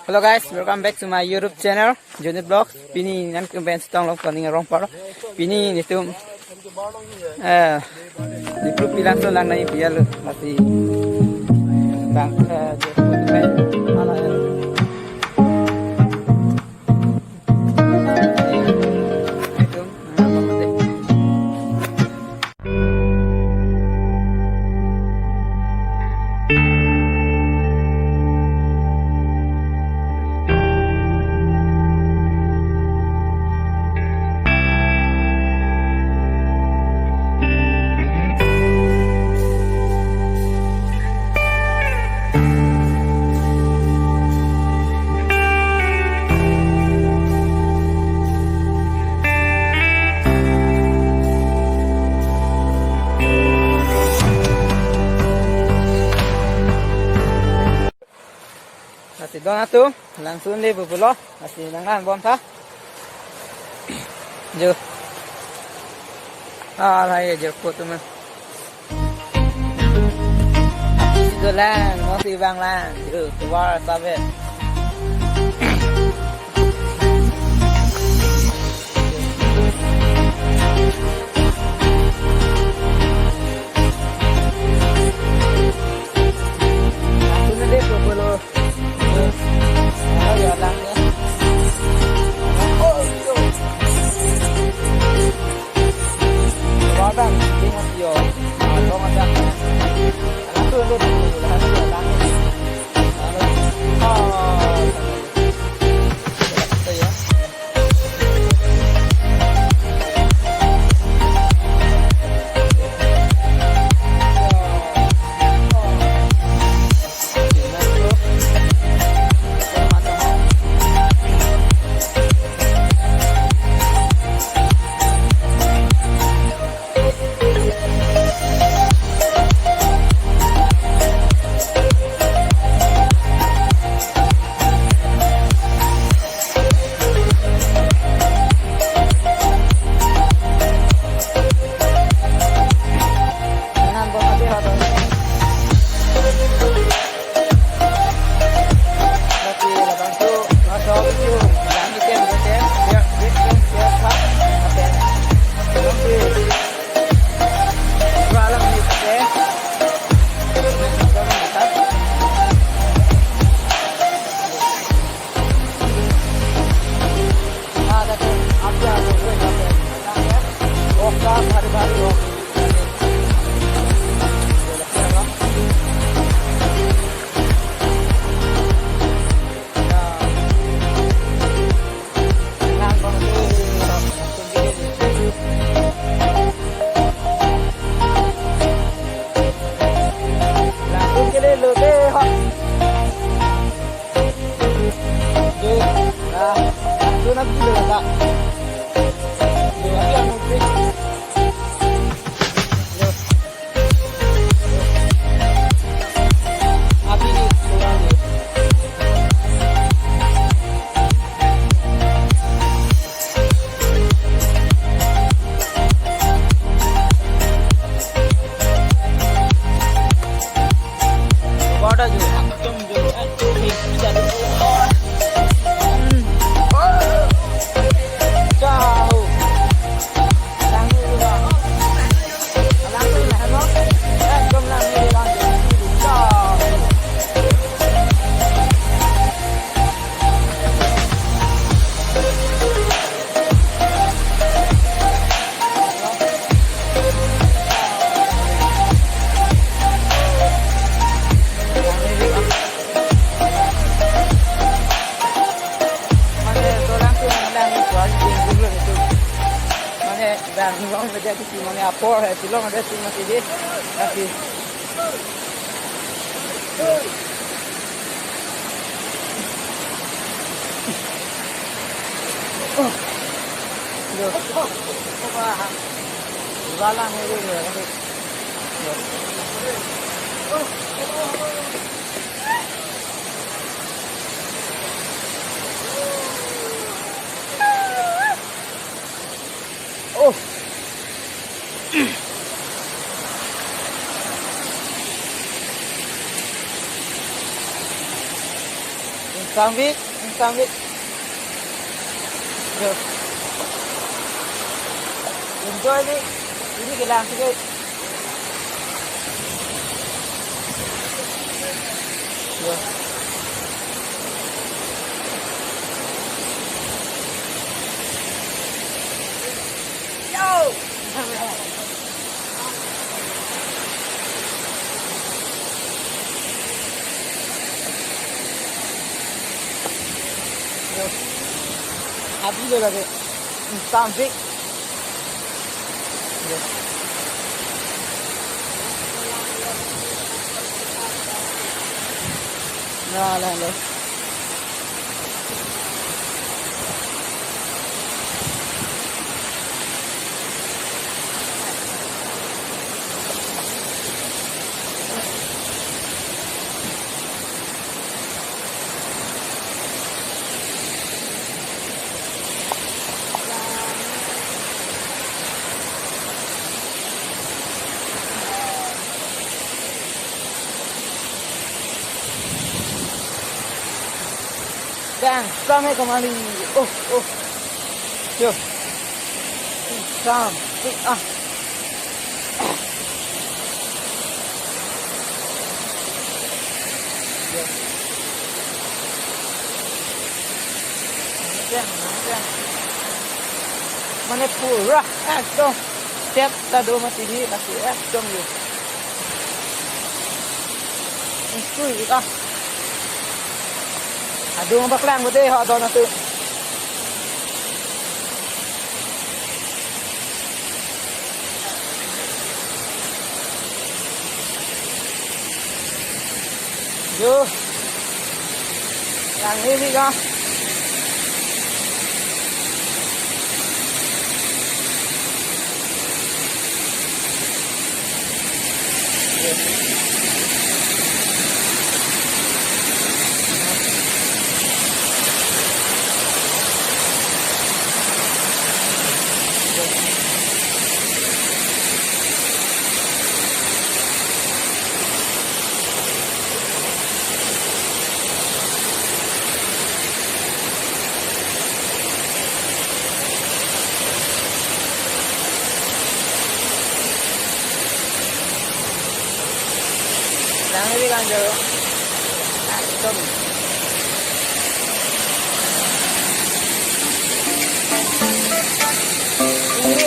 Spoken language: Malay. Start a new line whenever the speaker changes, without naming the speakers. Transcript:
Hello guys, welcome back to my YouTube channel, Johnny Vlog. Pini nan kembali setang long paling orang par. Pini itu, di grup bilang tu lang nai biar lu masih bang ala. Masih doang tu, langsung deh berbelok, masih dengan bom sah. Jo, saya je foto men. Itu lah, masih bang lah, jo, keluar sampai. Langsung deh berbelok. Dan long menjadi simone apor, silong ada simone ini, tapi Balang ini oh. Sambit. Yo. Enjoy ni. Ini gelang sikit. Yo. Habis je lagi. Sambit. Yo. Nah. Dan sampai kembali. Oh. Yo. Sampai Yo. Macam. Mana pura? Dong. Tiap tado mati di kasih dong yo. Ini Aduh baklang betul họ đó tự. Yo. Làm đi con. Jangan lebih kanjeng. Ini